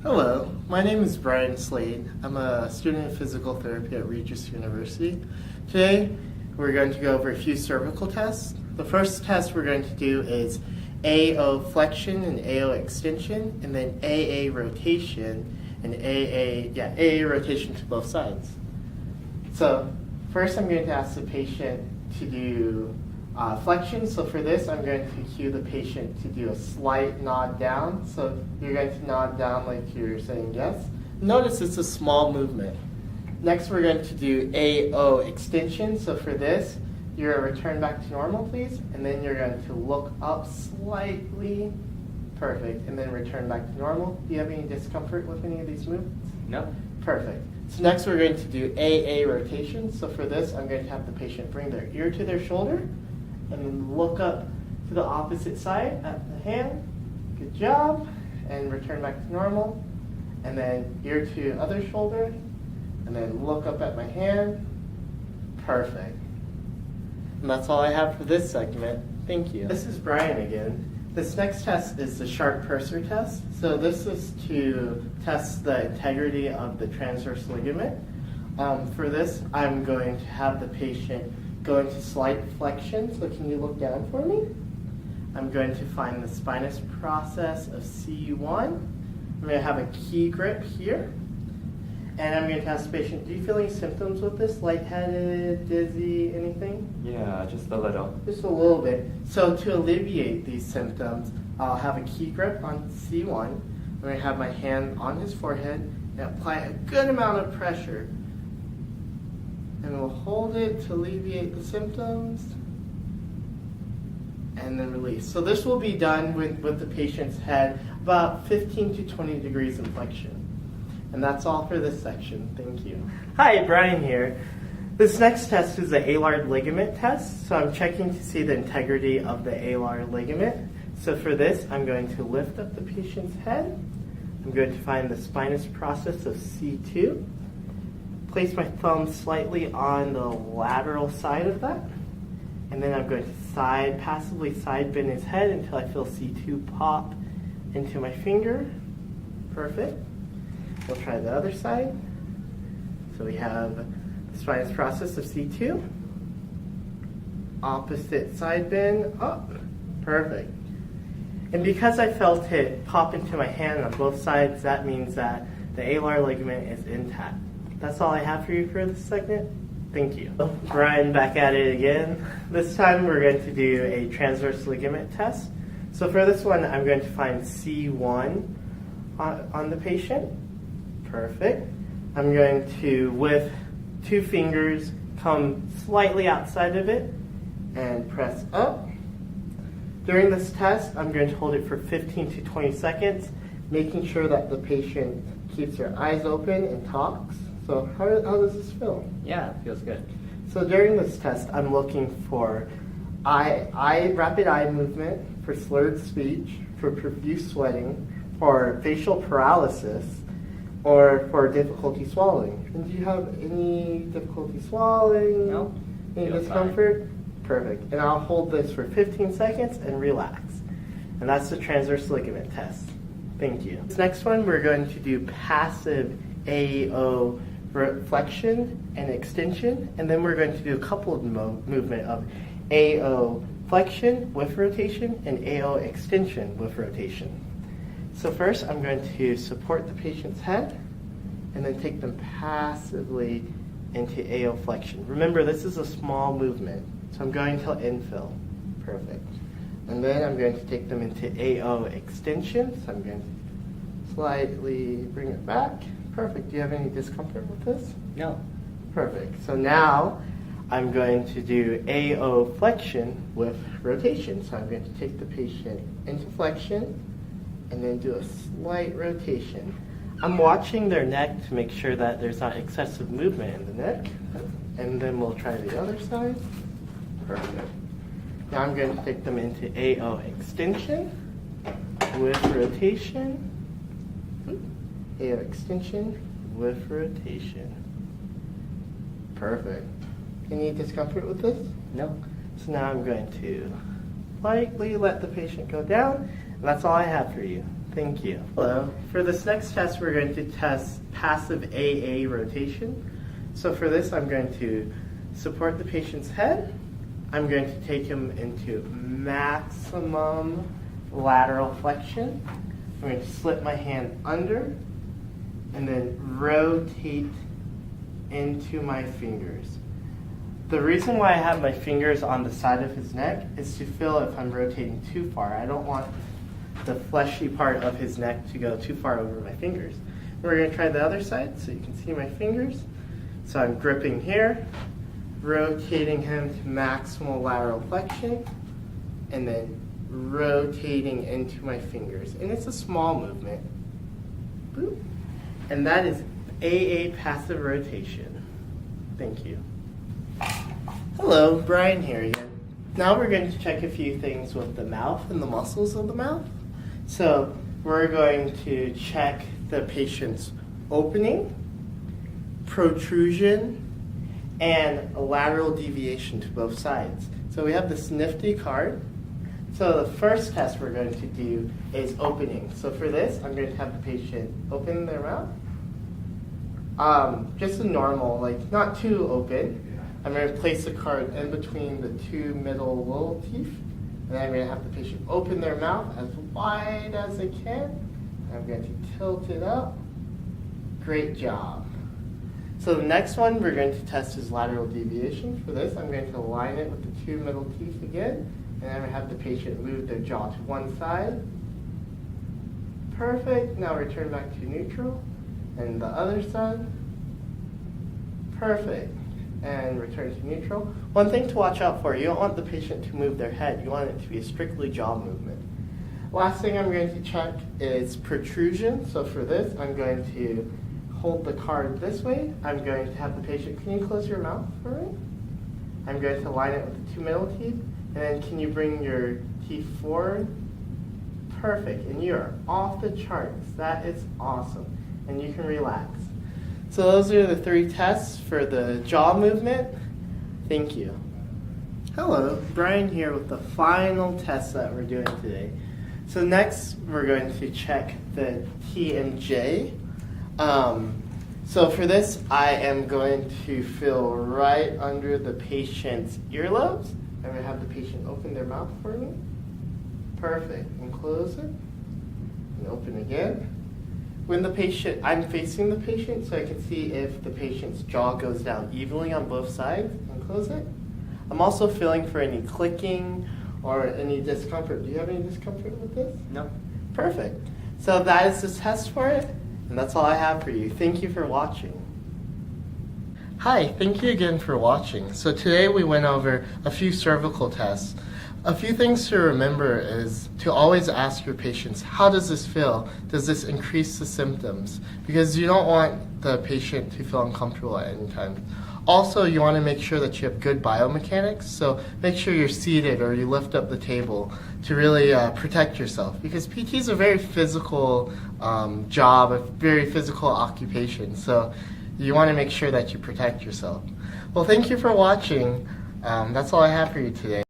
Hello, my name is Brian Slade. I'm a student of physical therapy at Regis University. Today, we're going to go over a few cervical tests. The first test we're going to do is AO flexion and AO extension, and then AA rotation and AA rotation to both sides. So first I'm going to ask the patient to do flexion. So for this, I'm going to cue the patient to do a slight nod down. So you're going to nod down like you're saying yes. Notice it's a small movement. Next, we're going to do AO extension. So for this, you're going to return back to normal, please. And then you're going to look up slightly. Perfect. And then return back to normal. Do you have any discomfort with any of these movements? No. Perfect. So next, we're going to do AA rotation. So for this, I'm going to have the patient bring their ear to their shoulder and then look up to the opposite side at the hand. Good job. And return back to normal. And then ear to other shoulder. And then look up at my hand. Perfect. And that's all I have for this segment. Thank you. This is Brian again. This next test is the sharp purser test. So this is to test the integrity of the transverse ligament. For this, I'm going to have the patient go into slight flexion. So can you look down for me? I'm going to find the spinous process of C1. I'm going to have a key grip here. And I'm going to ask the patient, do you feel any symptoms with this? Lightheaded, dizzy, anything? Yeah, just a little. Just a little bit. So to alleviate these symptoms, I'll have a key grip on C1. I'm going to have my hand on his forehead and apply a good amount of pressure. And we'll hold it to alleviate the symptoms. And then release. So this will be done with the patient's head about 15 to 20 degrees in flexion. And that's all for this section. Thank you. Hi, Brian here. This next test is the alar ligament test. So I'm checking to see the integrity of the alar ligament. So for this, I'm going to lift up the patient's head. I'm going to find the spinous process of C2. Place my thumb slightly on the lateral side of that. And then I'm going to passively side bend his head until I feel C2 pop into my finger. Perfect. We'll try the other side. So we have the spinous process of C2. Opposite side bend up. Perfect. And because I felt it pop into my hand on both sides, that means that the alar ligament is intact. That's all I have for you for this segment. Thank you. Brian back at it again. This time we're going to do a transverse ligament test. So for this one, I'm going to find C1 on the patient. Perfect. I'm going to, with 2 fingers, come slightly outside of it and press up. During this test, I'm going to hold it for 15 to 20 seconds, making sure that the patient keeps their eyes open and talks. So how does this feel? Yeah, it feels good. So during this test, I'm looking for rapid eye movement, for slurred speech, for profuse sweating, for facial paralysis, or for difficulty swallowing. And do you have any difficulty swallowing? No. Any Feels discomfort? Fine. Perfect. And I'll hold this for 15 seconds and relax. And that's the transverse ligament test. Thank you. This next one, we're going to do passive AO flexion and extension. And then we're going to do a coupled movement of AO flexion with rotation and AO extension with rotation. So first, I'm going to support the patient's head and then take them passively into AO flexion. Remember, this is a small movement, so I'm going to infill. Perfect. And then I'm going to take them into AO extension. So I'm going to slightly bring it back. Perfect. Do you have any discomfort with this? No. Perfect. So now I'm going to do AO flexion with rotation. So I'm going to take the patient into flexion and then do a slight rotation. I'm watching their neck to make sure that there's not excessive movement in the neck. And then we'll try the other side. Perfect. Now I'm going to take them into AO extension with rotation. AO extension with rotation. Perfect. Any discomfort with this? No. So now I'm going to lightly let the patient go down. And that's all I have for you. Thank you. Hello. For this next test, we're going to test passive AA rotation. So for this, I'm going to support the patient's head. I'm going to take him into maximum lateral flexion. I'm going to slip my hand under and then rotate into my fingers. The reason why I have my fingers on the side of his neck is to feel if I'm rotating too far. I don't want the fleshy part of his neck to go too far over my fingers. We're going to try the other side so you can see my fingers. So I'm gripping here, rotating him to maximal lateral flexion, and then rotating into my fingers. And it's a small movement. Boop. And that is AA passive rotation. Thank you. Hello, Brian here again. Now we're going to check a few things with the mouth and the muscles of the mouth. So we're going to check the patient's opening, protrusion, and a lateral deviation to both sides. So we have this nifty card. So the first test we're going to do is opening. So for this, I'm going to have the patient open their mouth. Just a normal, like not too open. I'm going to place the card in between the two middle little teeth. And I'm going to have the patient open their mouth as wide as they can. I'm going to tilt it up. Great job. So the next one, we're going to test his lateral deviation. For this, I'm going to align it with the two middle teeth again. And I'm going to have the patient move their jaw to one side. Perfect. Now return back to neutral. And the other side. Perfect. And return to neutral. One thing to watch out for, you don't want the patient to move their head. You want it to be a strictly jaw movement. Last thing I'm going to check is protrusion. So for this, I'm going to hold the card this way. I'm going to have the patient, can you close your mouth for me? I'm going to line it with the two middle teeth. And then can you bring your teeth forward? Perfect. And you're off the charts. That is awesome. And you can relax. So those are the 3 tests for the jaw movement. Thank you. Hello, Brian here with the final test that we're doing today. So next we're going to check the TMJ. So for this, I am going to feel right under the patient's earlobes. I'm going to have the patient open their mouth for me. Perfect. And close it. And open again. When the patient, I'm facing the patient so I can see if the patient's jaw goes down evenly on both sides, and close it. I'm also feeling for any clicking or any discomfort. Do you have any discomfort with this? No. Perfect. So that is the test for it, and that's all I have for you. Thank you for watching. Hi, thank you again for watching. So today we went over a few cervical tests. A few things to remember is to always ask your patients, how does this feel? Does this increase the symptoms? Because you don't want the patient to feel uncomfortable at any time. Also, you want to make sure that you have good biomechanics, so make sure you're seated or you lift up the table to really protect yourself. Because PT is a very physical job, a very physical occupation, so you want to make sure that you protect yourself. Well, thank you for watching. That's all I have for you today.